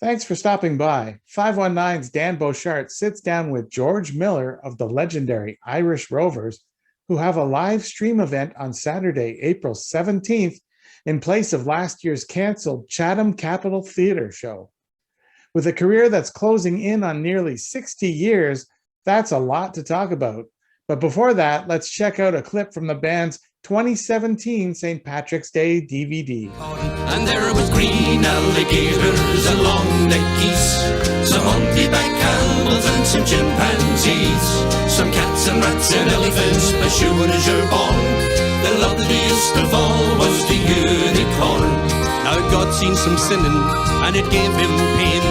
Thanks for stopping by. 519's Dan Boshart sits down with George Millar of the legendary Irish Rovers, who have a live stream event on Saturday, April 17th, in place of last year's canceled Chatham Capitol Theatre show. With a career that's closing in on nearly 60 years, that's a lot to talk about. But before that, let's check out a clip from the band's 2017 St. Patrick's Day DVD. And there was green alligators and long-necked geese, some monkey-back camels and some chimpanzees, some cats and rats and elephants, as sure as you're born. The loveliest of all was the unicorn. Now God seen some sinning, and it gave him pain,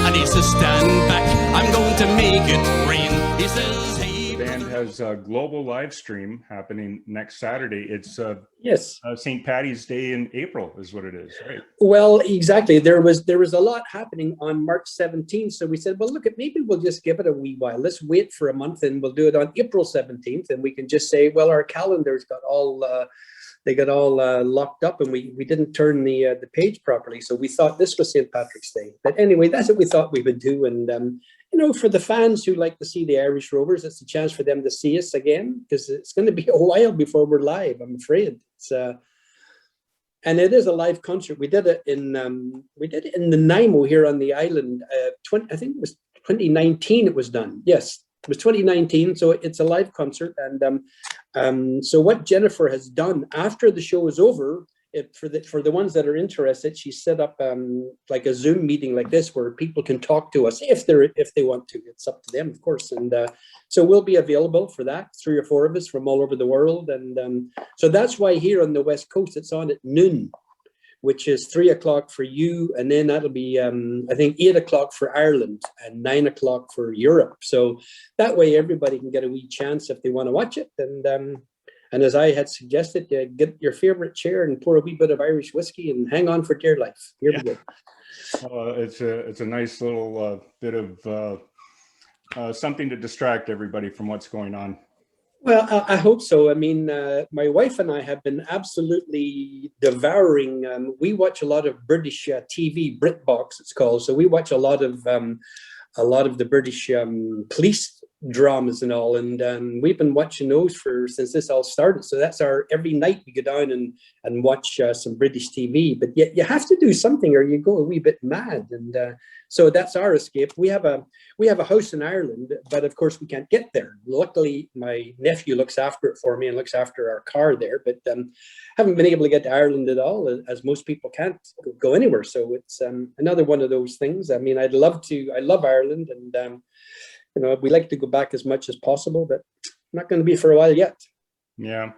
and he says, stand back, I'm going to make it rain. He says, hey. The band has a global live stream happening next Saturday. It's yes, St. Patty's Day in April is what it is, right? Well, exactly. There was a lot happening on March 17th. So we said, well, look, maybe we'll just give it a wee while. Let's wait for a month and we'll do it on April 17th. And we can just say, well, our calendars got all locked up and we didn't turn the page properly. So we thought this was St. Patrick's Day. But anyway, that's what we thought we would do. And, for the fans who like to see the Irish Rovers, it's a chance for them to see us again, because it's going to be a while before we're live, I'm afraid. And it is a live concert. We did it in Nanaimo here on the island. I think it was 2019 it was done. Yes, it was 2019. So it's a live concert. And so what Jennifer has done after the show is over, for the ones that are interested, she set up like a Zoom meeting like this where people can talk to us if they want to. It's up to them, of course. And so we'll be available for that, 3 or 4 of us from all over the world. And so that's why here on the West Coast, it's on at noon, which is 3 o'clock for you. And then that'll be, I think, 8 o'clock for Ireland and 9 o'clock for Europe. So that way everybody can get a wee chance if they want to watch it. And as I had suggested, get your favorite chair and pour a wee bit of Irish whiskey and hang on for dear life. Here we go. It's a nice little bit of something to distract everybody from what's going on. Well, I hope so. I mean, my wife and I have been absolutely devouring. We watch a lot of British TV, BritBox it's called. So we watch a lot of the British police dramas and all, and we've been watching those since this all started. So that's our every night we go down and watch some British TV. But yet you have to do something or you go a wee bit mad. And so that's our escape. We have a house in Ireland, but of course we can't get there. Luckily, my nephew looks after it for me and looks after our car there. But haven't been able to get to Ireland at all, as most people can't go anywhere. So it's another one of those things. I mean, I love Ireland, and we like to go back as much as possible, but not going to be for a while yet. Yeah.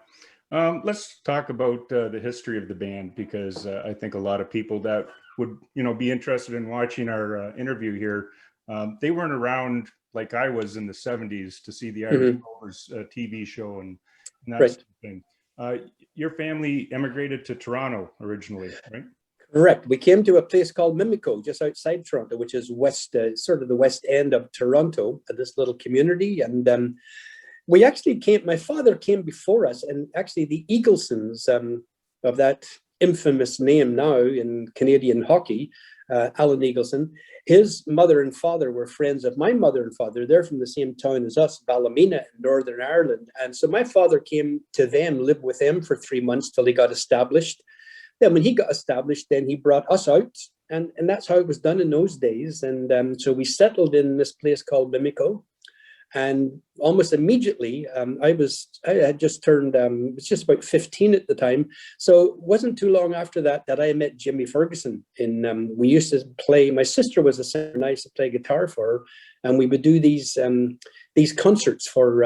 Let's talk about the history of the band, because I think a lot of people that would, be interested in watching our interview here, they weren't around like I was in the 70s to see the Irish Rovers TV show and that right. sort of thing. Your family emigrated to Toronto originally, right? Correct. We came to a place called Mimico, just outside Toronto, which is sort of the west end of Toronto, this little community. And we actually my father came before us, and actually the Eaglesons of that infamous name now in Canadian hockey, Alan Eagleson, his mother and father were friends of my mother and father. They're from the same town as us, Ballymena in Northern Ireland. And so my father came to them, lived with them for 3 months till he got established. Then when he got established, then he brought us out, and that's how it was done in those days. And so we settled in this place called Mimico, and almost immediately, I had just turned, was just about 15 at the time. So it wasn't too long after that I met Jimmy Ferguson. We used to play, my sister was a singer, and I used to play guitar for her, and we would do these concerts for,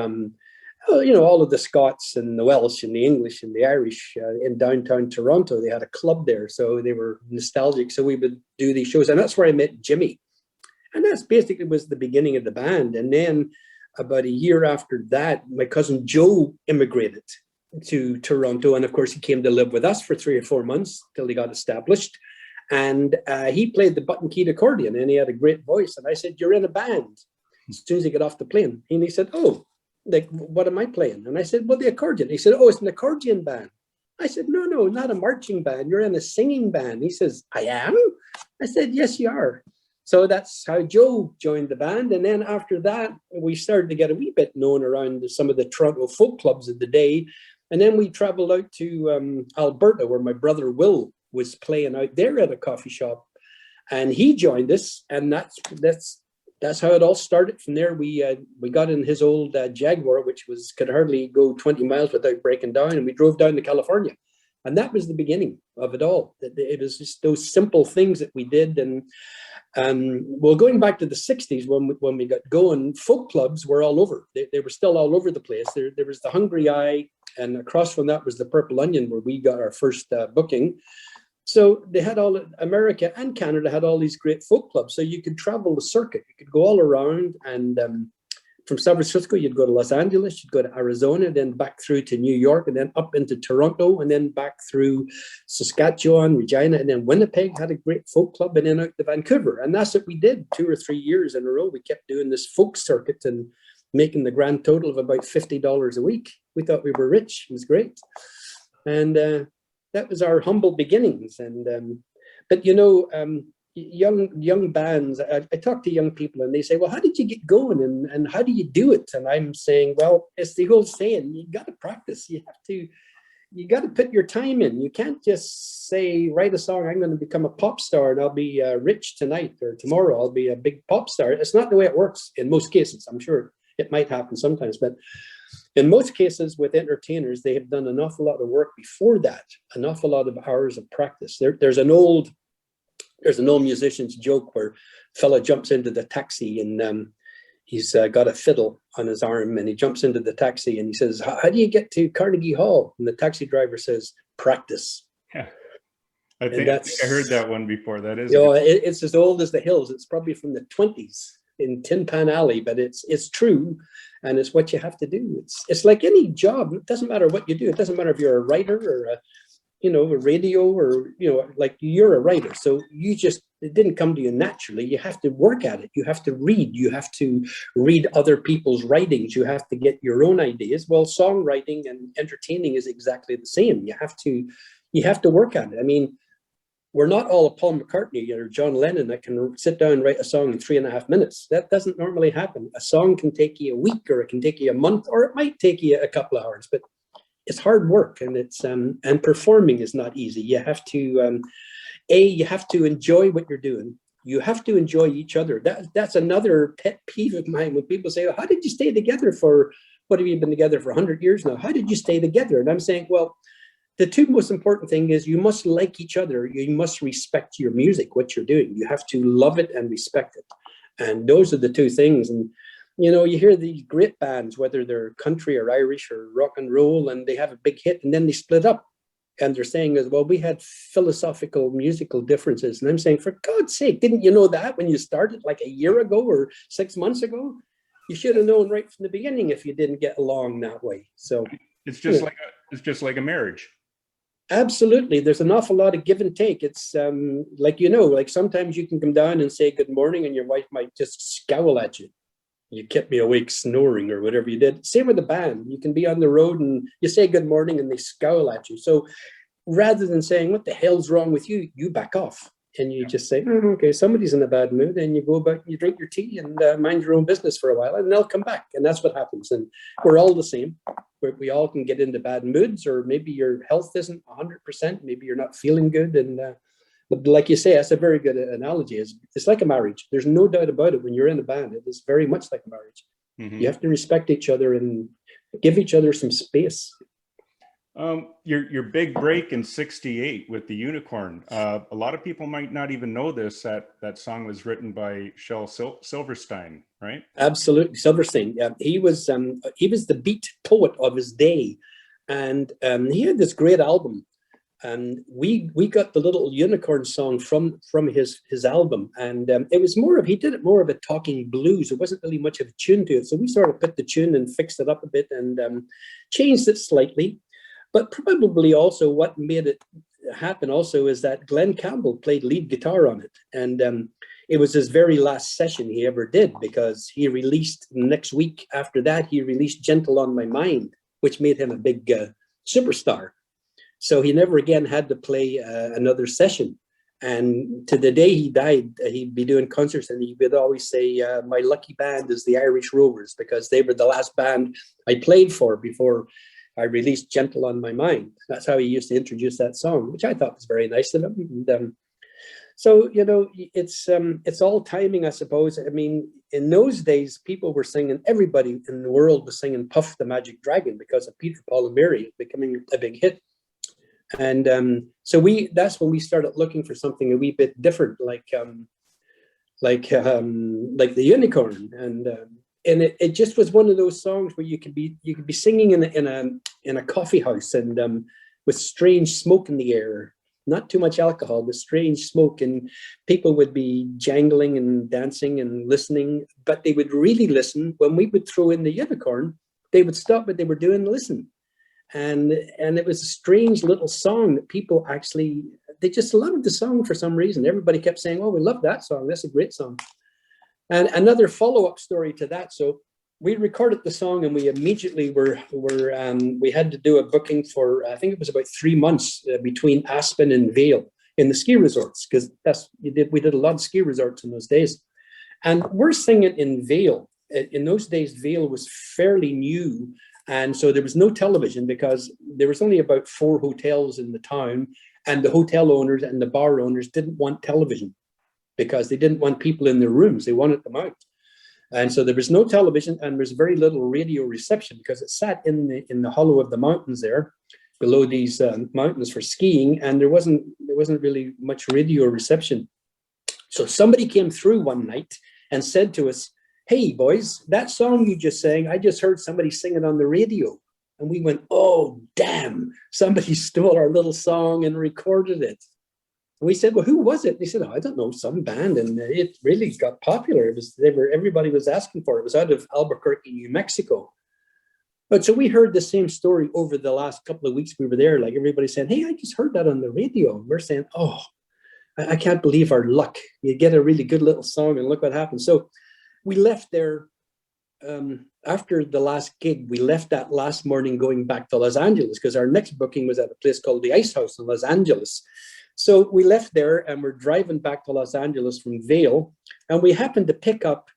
all of the Scots and the Welsh and the English and the Irish in downtown Toronto. They had a club there, so they were nostalgic. So we would do these shows, and that's where I met Jimmy. And that's basically was the beginning of the band. And then about a year after that, my cousin Joe immigrated to Toronto. And of course, he came to live with us for 3 or 4 months till he got established. And he played the button-keyed accordion, and he had a great voice. And I said, "You're in a band." As soon as he got off the plane. And he said, "Oh, like, what am I playing?" And I said, "Well, the accordion." He said, "Oh, it's an accordion band." I said, no, not a marching band. You're in a singing band. He says, "I am?" I said, "Yes, you are." So that's how Joe joined the band. And then after that, we started to get a wee bit known around some of the Toronto folk clubs of the day. And then we traveled out to Alberta, where my brother Will was playing out there at a coffee shop. And he joined us. And that's how it all started. From there, we got in his old Jaguar, which could hardly go 20 miles without breaking down. And we drove down to California. And that was the beginning of it all. It was just those simple things that we did. And well, going back to the 60s, when we got going, folk clubs were all over. They were still all over the place. There was the Hungry Eye, and across from that was the Purple Onion, where we got our first booking. So they had America and Canada had all these great folk clubs. So you could travel the circuit. You could go all around, and from San Francisco, you'd go to Los Angeles, you'd go to Arizona, then back through to New York, and then up into Toronto, and then back through Saskatchewan, Regina, and then Winnipeg had a great folk club, and then out to Vancouver. And that's what we did 2 or 3 years in a row. We kept doing this folk circuit and making the grand total of about $50 a week. We thought we were rich. It was great. And that was our humble beginnings. And but young bands, I talk to young people and they say, well, how did you get going, and how do you do it? And I'm saying, well, it's the old saying, you got to practice. You got to put your time in. You can't just say, write a song, I'm going to become a pop star and I'll be rich tonight, or tomorrow I'll be a big pop star. It's not the way it works in most cases. I'm sure it might happen sometimes, but in most cases with entertainers, they have done an awful lot of work before that, an awful lot of hours of practice. There's an old musician's joke where a fella jumps into the taxi and he's got a fiddle on his arm, and he jumps into the taxi and he says, how do you get to Carnegie Hall? And the taxi driver says, practice. Yeah. I think I heard that one before. That is, it's as old as the hills. It's probably from the 20s in Tin Pan Alley, but it's true, and it's what you have to do. It's like any job. It doesn't matter what you do. It doesn't matter if you're a writer or a radio, or, like you're a writer. So it didn't come to you naturally. You have to work at it. You have to read other people's writings. You have to get your own ideas. Well, songwriting and entertaining is exactly the same. You have to work at it. I mean, we're not all a Paul McCartney or John Lennon that can sit down and write a song in 3.5 minutes. That doesn't normally happen. A song can take you a week, or it can take you a month, or it might take you a couple of hours, but it's hard work, and it's and performing is not easy. You have to you have to enjoy what you're doing. You have to enjoy each other. That's another pet peeve of mine, when people say, how did you stay together for, what have you been together for 100 years now? How did you stay together? And I'm saying, well, the two most important thing is you must like each other. You must respect your music, what you're doing. You have to love it and respect it. And those are the two things. And you hear these great bands, whether they're country or Irish or rock and roll, and they have a big hit and then they split up. And they're saying, well, we had philosophical musical differences. And I'm saying, for God's sake, didn't you know that when you started like a year ago or 6 months ago? You should have known right from the beginning if you didn't get along that way. So it's just like a marriage. Absolutely. There's an awful lot of give and take. It's like sometimes you can come down and say good morning and your wife might just scowl at you. You kept me awake snoring or whatever you did. Same with the band. You can be on the road and you say good morning and they scowl at you. So rather than saying, what the hell's wrong with you? You back off and you just say, okay, somebody's in a bad mood, and you go about, you drink your tea and mind your own business for a while, and they'll come back. And that's what happens. And we're all the same. We all can get into bad moods, or maybe your health isn't 100%. Maybe you're not feeling good. And but like you say, that's a very good analogy. It's like a marriage. There's no doubt about it. When you're in a band, it is very much like a marriage. Mm-hmm. You have to respect each other and give each other some space. Your big break in '68 with the Unicorn. A lot of people might not even know this. That song was written by Shel Silverstein, right? Absolutely, Silverstein. Yeah, he was the beat poet of his day, and he had this great album. And we got the little Unicorn song from his album, and he did it more of a talking blues. It wasn't really much of a tune to it, so we sort of put the tune and fixed it up a bit and changed it slightly. But probably also what made it happen also is that Glenn Campbell played lead guitar on it, and it was his very last session he ever did, because he released next week after that he released "Gentle on My Mind," which made him a big superstar. So he never again had to play another session. And to the day he died, he'd be doing concerts and he would always say, my lucky band is the Irish Rovers, because they were the last band I played for before I released Gentle on My Mind. That's how he used to introduce that song, which I thought was very nice of him. And, so, you know, it's all timing, I suppose. I mean, in those days, people were singing, everybody in the world was singing Puff the Magic Dragon because of Peter, Paul and Mary becoming a big hit. And so that's when we started looking for something a wee bit different, like the Unicorn. And it just was one of those songs where you could be singing in a coffee house and with strange smoke in the air, not too much alcohol, but strange smoke, and people would be jangling and dancing and listening, but they would really listen. When we would throw in the Unicorn, they would stop what they were doing and listen. And it was a strange little song that people actually, they just loved the song for some reason. Everybody kept saying, oh, we love that song. That's a great song. And another follow-up story to that. So we recorded the song and we immediately we had to do a booking for, I think it was about 3 months between Aspen and Vail in the ski resorts, because we did a lot of ski resorts in those days. And we're singing in Vail. In those days, Vail was fairly new. And so there was no television because there was only about 4 hotels in the town, and the hotel owners and the bar owners didn't want television because they didn't want people in their rooms. They wanted them out. And so there was no television and there was very little radio reception because it sat in the hollow of the mountains there below these mountains for skiing. And there wasn't really much radio reception. So somebody came through one night and said to us, hey boys, that song you just sang, I just heard somebody sing it on the radio. And we went, oh, damn, somebody stole our little song and recorded it. And we said, well, who was it? And they said, oh, I don't know, some band. And it really got popular. Everybody was asking for it. It was out of Albuquerque, New Mexico. But so we heard the same story over the last couple of weeks we were there. Like everybody said, hey, I just heard that on the radio. And we're saying, oh, I can't believe our luck. You get a really good little song and look what happens. So we left there after the last gig. We left that last morning going back to Los Angeles because our next booking was at a place called the Ice House in Los Angeles. So we left there and we're driving back to Los Angeles from Vail, and we happened to pick up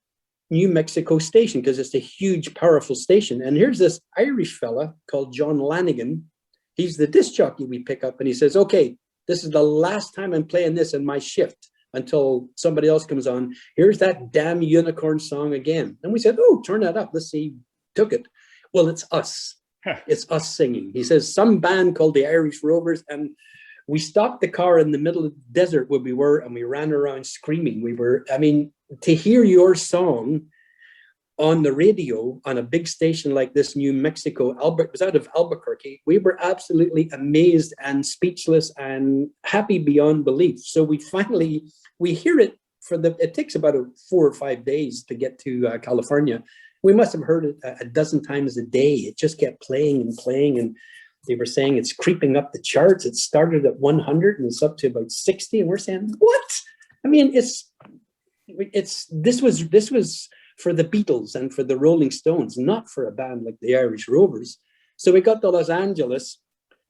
New Mexico Station because it's a huge, powerful station. And here's this Irish fella called John Lanigan. He's the disc jockey we pick up, and he says, okay, this is the last time I'm playing this in my shift until somebody else comes on. Here's that damn Unicorn song again. And we said, oh, turn that up. Let's see. Took it. Well, it's us. It's us singing. He says, some band called the Irish Rovers. And we stopped the car in the middle of the desert where we were, and we ran around screaming. To hear your song on the radio on a big station like this, New Mexico, it was out of Albuquerque, we were absolutely amazed and speechless and happy beyond belief. So we hear it it takes about 4 or 5 days to get to California. We must have heard it a dozen times a day. It just kept playing and playing, and they were saying it's creeping up the charts. It started at 100 and it's up to about 60. And we're saying, what? I mean, this was for the Beatles and for the Rolling Stones, not for a band like the Irish Rovers. So we got to Los Angeles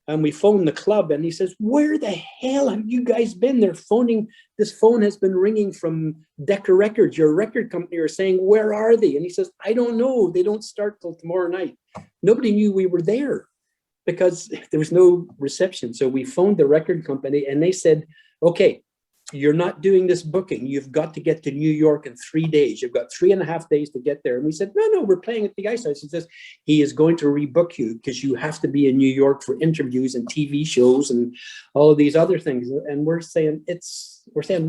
and we phoned the club, and he says, where the hell have you guys been? They're phoning, this phone has been ringing from Decca Records, your record company, are saying, where are they? And he says, I don't know. They don't start till tomorrow night. Nobody knew we were there because there was no reception. So we phoned the record company and they said, okay, you're not doing this booking. You've got to get to New York in 3 days. You've got 3.5 days to get there. And we said, no, we're playing at the Ice House. He says, he is going to rebook you because you have to be in New York for interviews and TV shows and all of these other things. And we're saying,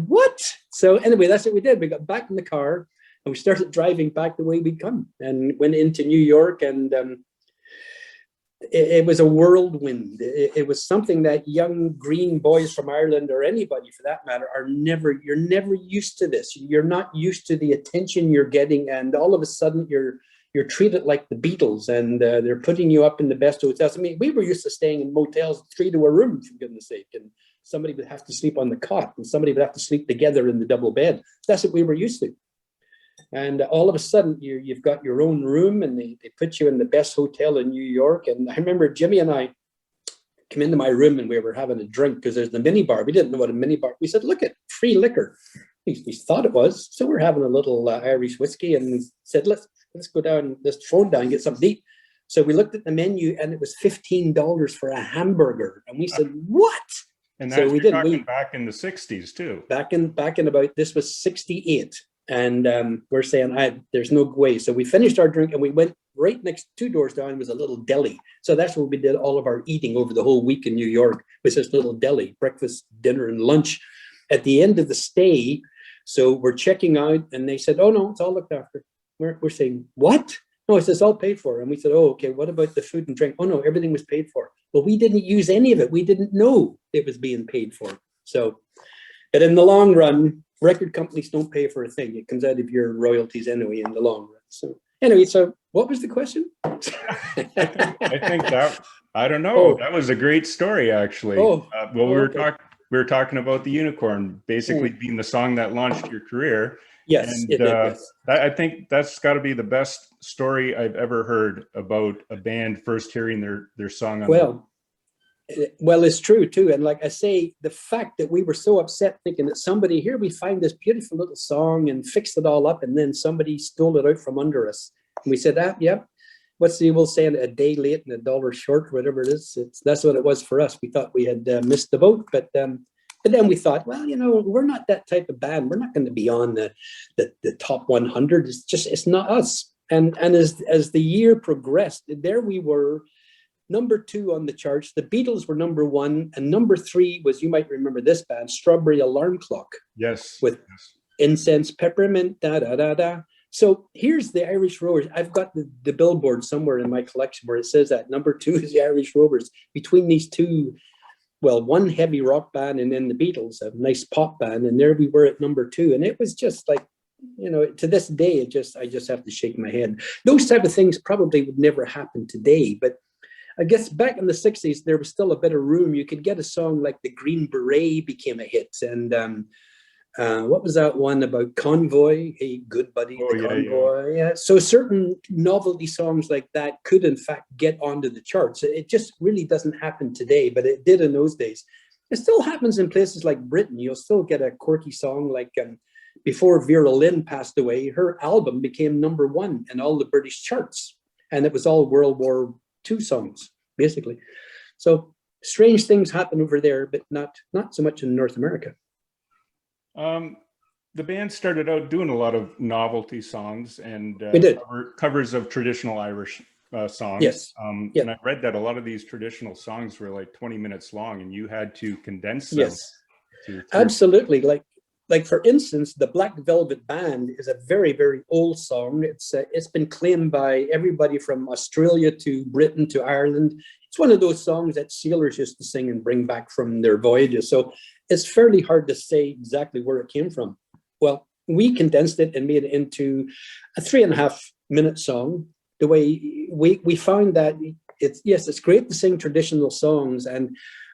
what? So anyway, that's what we did. We got back in the car and we started driving back the way we'd come and went into New York, and it was a whirlwind. It was something that young green boys from Ireland, or anybody for that matter, you're never used to this. You're not used to the attention you're getting, and all of a sudden you're treated like the Beatles, and they're putting you up in the best hotels. I mean, we were used to staying in motels 3 to a room, for goodness sake, and somebody would have to sleep on the cot and somebody would have to sleep together in the double bed. That's what we were used to. And all of a sudden, you've got your own room, and they put you in the best hotel in New York. And I remember Jimmy and I come into my room and we were having a drink because there's the mini bar. We didn't know what a mini bar. We said, look at free liquor. We thought it was. So we're having a little Irish whiskey and we said, let's go down, this phone down and get something to eat. So we looked at the menu and it was $15 for a hamburger. And we said, what? And so that's we talking back in the 60s too. Back in about, this was 68. And we're saying, there's no way. So we finished our drink and we went right next 2 doors down was a little deli. So that's where we did all of our eating over the whole week in New York, was this little deli, breakfast, dinner, and lunch. At the end of the stay, so we're checking out and they said, oh no, it's all looked after. We're saying, what? No, it's all paid for. And we said, oh, okay, what about the food and drink? Oh no, everything was paid for. Well, we didn't use any of it. We didn't know it was being paid for. So, but in the long run, record companies don't pay for a thing. It comes out of your royalties anyway in the long run. So anyway, so what was the question? I think that, I don't know. Oh. That was a great story, actually. Oh. We were talking about the Unicorn, basically being the song that launched your career. Yes, and, it did, yes. I think that's got to be the best story I've ever heard about a band first hearing their song. Well, it's true too. And like I say, the fact that we were so upset thinking that somebody here, we find this beautiful little song and fixed it all up. And then somebody stole it out from under us. And we said, yep. What's the old saying, a day late and $1 short, whatever it is. That's what it was for us. We thought we had missed the boat, but then we thought, well, we're not that type of band. We're not going to be on the top 100. It's not us. And as the year progressed, there we were, number 2 on the charts. The Beatles were number 1, and number 3 was, you might remember this band, Strawberry Alarm Clock. Yes. With Incense, Peppermint, da da da da. So here's the Irish Rovers. I've got the billboard somewhere in my collection where it says that number 2 is the Irish Rovers. Between these two, well, one heavy rock band and then the Beatles, a nice pop band, and there we were at number 2. And it was just like, to this day, I just have to shake my head. Those type of things probably would never happen today, but I guess back in the 60s, there was still a bit of room. You could get a song like The Green Beret became a hit. And what was that one about Convoy? Hey, good buddy, the Convoy. Yeah. So certain novelty songs like that could, in fact, get onto the charts. It just really doesn't happen today, but it did in those days. It still happens in places like Britain. You'll still get a quirky song like before Vera Lynn passed away, her album became number 1 in all the British charts. And it was all World War II songs, basically. So strange things happen over there, but not so much in North America. The band started out doing a lot of novelty songs and we did. covers of traditional Irish songs. Yes. And I read that a lot of these traditional songs were like 20 minutes long and you had to condense them. Yes, absolutely. Like for instance, the Black Velvet Band is a very, very old song. It's been claimed by everybody from Australia to Britain to Ireland. It's one of those songs that sailors used to sing and bring back from their voyages. So it's fairly hard to say exactly where it came from. Well, we condensed it and made it into a 3.5-minute song. The way we found that it's great to sing traditional songs,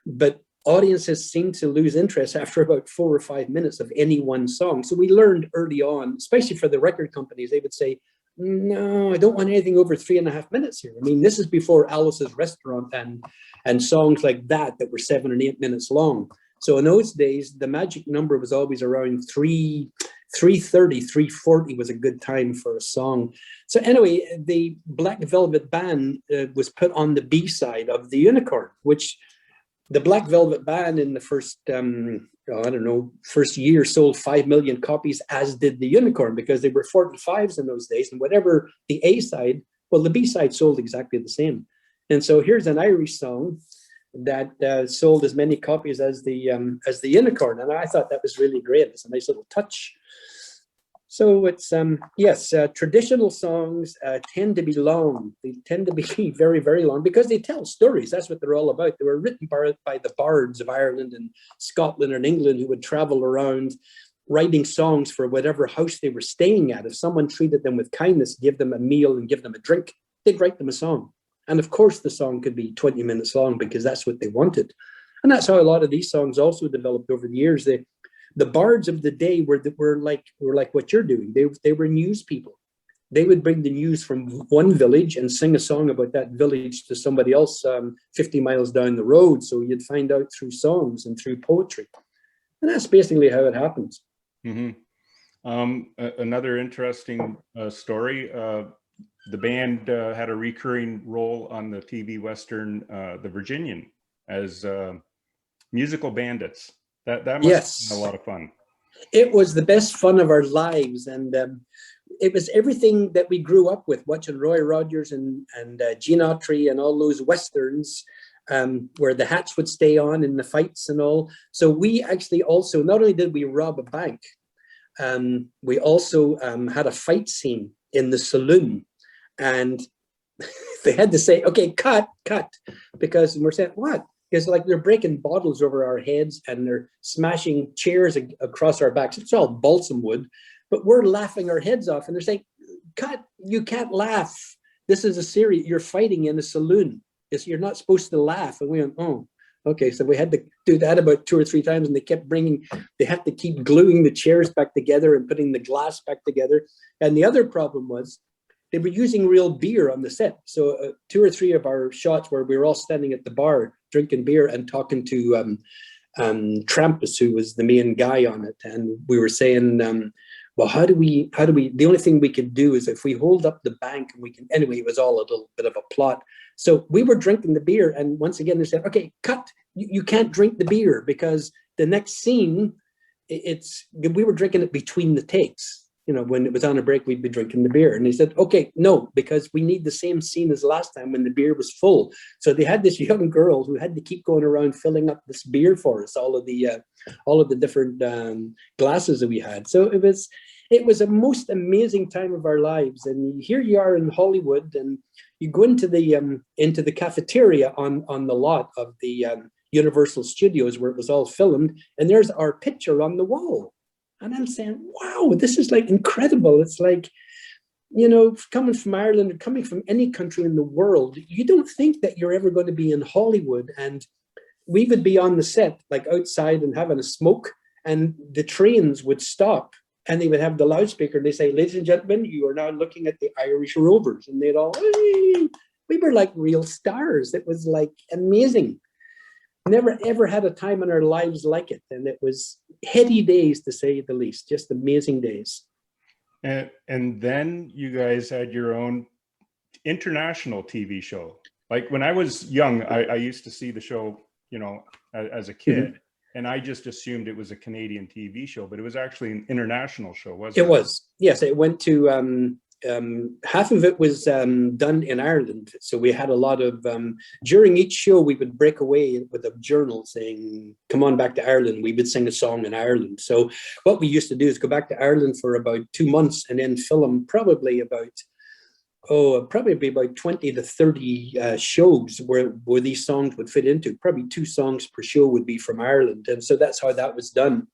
but audiences seem to lose interest after about 4 or 5 minutes of any one song. So we learned early on, especially for the record companies, they would say, no, I don't want anything over 3.5 minutes here. I mean, this is before Alice's Restaurant and songs like that were 7 and 8 minutes long. So in those days, the magic number was always around 3:30, 3:40 was a good time for a song. So anyway, the Black Velvet Band was put on the B-side of the Unicorn, which the Black Velvet Band in the first, first year sold 5 million copies, as did the Unicorn, because they were 45s in those days. And whatever the A-side, well, the B-side sold exactly the same. And so here's an Irish song that sold as many copies as the Unicorn. And I thought that was really great. It's a nice little touch. So it's, traditional songs tend to be long. They tend to be very, very long because they tell stories. That's what they're all about. They were written by the bards of Ireland and Scotland and England who would travel around writing songs for whatever house they were staying at. If someone treated them with kindness, give them a meal and give them a drink, they'd write them a song. And of course, the song could be 20 minutes long because that's what they wanted. And that's how a lot of these songs also developed over the years. The bards of the day were like what you're doing. They were news people. they would bring the news from one village and sing a song about that village to somebody else 50 miles down the road. So you'd find out through songs and through poetry. And that's basically how it happens. Mm-hmm. Another interesting story, the band had a recurring role on the TV Western, The Virginian, as musical bandits. That must Yes. have been a lot of fun. It was the best fun of our lives. And it was everything that we grew up with, watching Roy Rogers and Gene Autry and all those Westerns, where the hats would stay on in the fights and all. So we actually also, not only did we rob a bank, we also had a fight scene in the saloon, and they had to say, okay, cut, because we're saying, what? Because like they're breaking bottles over our heads and they're smashing chairs across our backs. It's all balsam wood, but we're laughing our heads off, and they're saying, cut, you can't laugh. This is a series, you're fighting in a saloon. You're not supposed to laugh. And we went, oh, okay. So we had to do that about 2 or 3 times, and they had to keep gluing the chairs back together and putting the glass back together. And the other problem was they were using real beer on the set. So 2 or 3 of our shots where we were all standing at the bar drinking beer and talking to Trampus, who was the main guy on it. And we were saying, well, how do we, the only thing we could do is if we hold up the bank and we can, anyway, it was all a little bit of a plot. So we were drinking the beer, and once again, they said, okay, cut, you can't drink the beer, because the next scene, we were drinking it between the takes. You know, when it was on a break, we'd be drinking the beer. And they said, okay, no, because we need the same scene as last time when the beer was full. So they had this young girl who had to keep going around filling up this beer for us, all of the different glasses that we had. So it was a most amazing time of our lives. And here you are in Hollywood, and you go into the cafeteria on the lot of the Universal Studios where it was all filmed, and there's our picture on the wall. And I'm saying, wow, this is like incredible. It's like, you know, coming from Ireland or coming from any country in the world, you don't think that you're ever going to be in Hollywood. And we would be on the set, like outside and having a smoke, and the trains would stop, and they would have the loudspeaker, and they say, ladies and gentlemen, you are now looking at the Irish Rovers. And they'd all, hey! We were like real stars. It was like amazing. Never ever had a time in our lives like it. And it was heady days, to say the least, just amazing days. And then you guys had your own international TV show. Like when I was young, I used to see the show, you know, as a kid. Mm-hmm. And I just assumed it was a Canadian TV show, but it was actually an international show, wasn't it? It was, yes. It went to, half of it was done in Ireland. So we had a lot of, during each show, we would break away with a journal saying, come on back to Ireland. We would sing a song in Ireland. So what we used to do is go back to Ireland for about 2 months and then film probably about 20 to 30 shows where these songs would fit into. Probably 2 songs per show would be from Ireland. And so that's how that was done.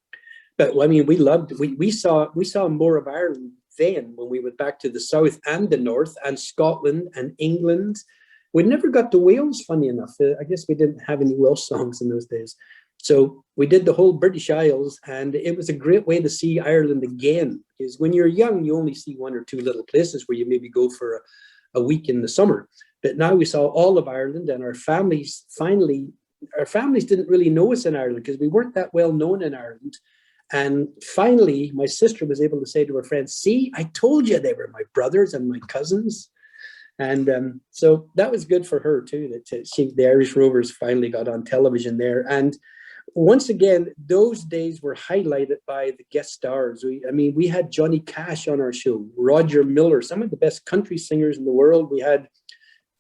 But I mean, we loved, we saw more of Ireland then when we went back to the south and the north and Scotland and England. We never got to Wales, funny enough. I guess we didn't have any Welsh songs in those days. So we did the whole British Isles, and it was a great way to see Ireland again. Because when you're young, you only see 1 or 2 little places where you maybe go for a week in the summer. But now we saw all of Ireland, and our families didn't really know us in Ireland because we weren't that well known in Ireland. And finally, my sister was able to say to her friends, see, I told you they were my brothers and my cousins. And so that was good for her too, that the Irish Rovers finally got on television there. And once again, those days were highlighted by the guest stars. We had Johnny Cash on our show, Roger Millar, some of the best country singers in the world. We had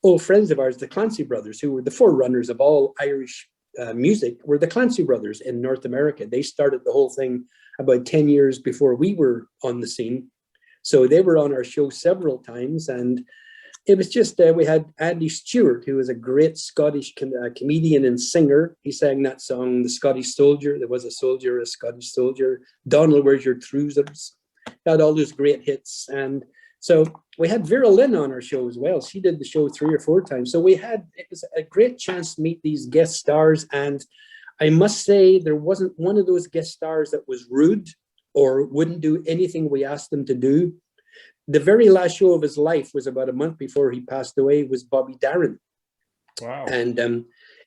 old friends of ours, the Clancy brothers, who were the forerunners of all Irish music, were the Clancy brothers in North America. They started the whole thing about 10 years before we were on the scene. So they were on our show several times. And it was just, we had Andy Stewart, who was a great Scottish comedian and singer. He sang that song, The Scottish Soldier. There was a soldier, a Scottish soldier. Donald, where's your trousers? Had all those great hits. And so we had Vera Lynn on our show as well. She did the show 3 or 4 times. So it was a great chance to meet these guest stars. And I must say, there wasn't one of those guest stars that was rude or wouldn't do anything we asked them to do. the very last show of his life was about a month before he passed away, was Bobby Darin. Wow. And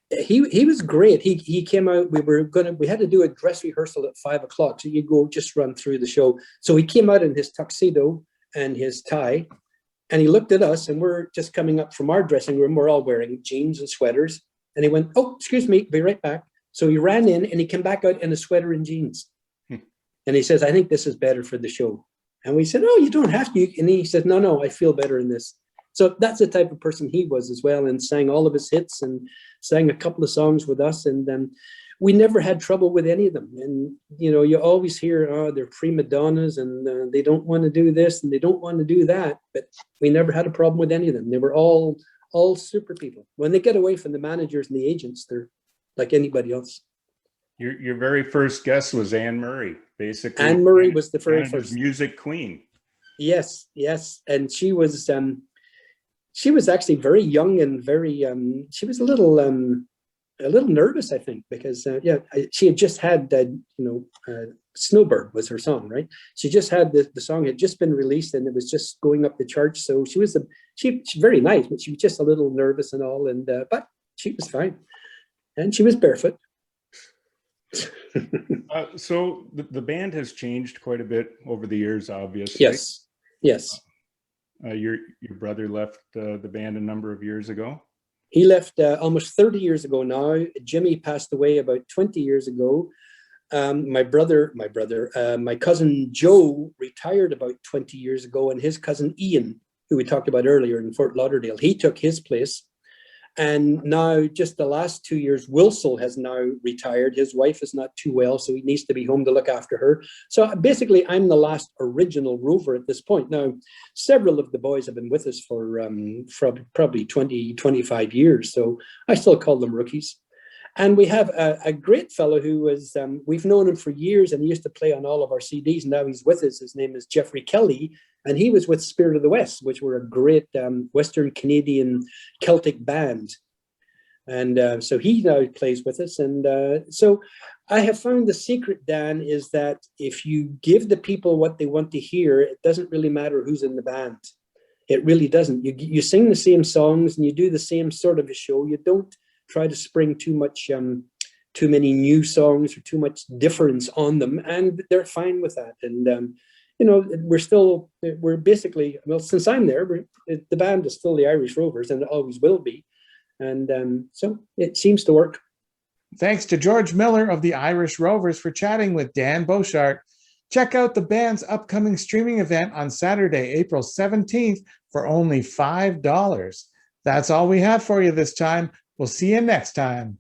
he was great. He came out, we had to do a dress rehearsal at 5:00. So you go just run through the show. So he came out in his tuxedo and his tie, and he looked at us, and we're just coming up from our dressing room. We're all wearing jeans and sweaters. And he went, "Oh, excuse me, be right back." So he ran in and he came back out in a sweater and jeans. And he says, "I think this is better for the show." And we said, "Oh, you don't have to." And he said, no, I feel better in this. So that's the type of person he was as well, and sang all of his hits and sang a couple of songs with us. And we never had trouble with any of them. And, you know, you always hear, oh, they're prima donnas and they don't want to do this and they don't want to do that. But we never had a problem with any of them. They were all super people. When they get away from the managers and the agents, they're like anybody else. Your very first guest was Anne Murray, basically. Anne Murray was the very Canada's first music queen. Yes, and she was actually very young and very she was a little nervous, I think, because she had just had Snowbird was her song, right? She just had the song had just been released and it was just going up the charts. So she's very nice, but she was just a little nervous and all, and but she was fine, and she was barefoot. So the band has changed quite a bit over the years, obviously. Yes. Your brother left the band a number of years ago. He left almost 30 years ago now. Jimmy passed away about 20 years ago. My cousin Joe retired about 20 years ago, and his cousin Ian, who we talked about earlier in Fort Lauderdale, he took his place. And now, just the last 2 years, Wilsel has now retired. His wife is not too well, so he needs to be home to look after her. So basically, I'm the last original Rover at this point. Now, several of the boys have been with us for probably 20, 25 years, so I still call them rookies. And we have a great fellow who was, we've known him for years, and he used to play on all of our CDs. And now he's with us. His name is Jeffrey Kelly, and he was with Spirit of the West, which were a great Western Canadian Celtic band. And so he now plays with us. And so I have found the secret, Dan, is that if you give the people what they want to hear, it doesn't really matter who's in the band. It really doesn't. You sing the same songs and you do the same sort of a show. You don't try to spring too many new songs or too much difference on them, and they're fine with that. And we're basically, well, since I'm there, the band is still the Irish Rovers, and it always will be. And so it seems to work. Thanks to George Millar of the Irish Rovers for chatting with Dan Boshart. Check out the band's upcoming streaming event on Saturday, April 17th for only $5. That's all we have for you this time. We'll see you next time.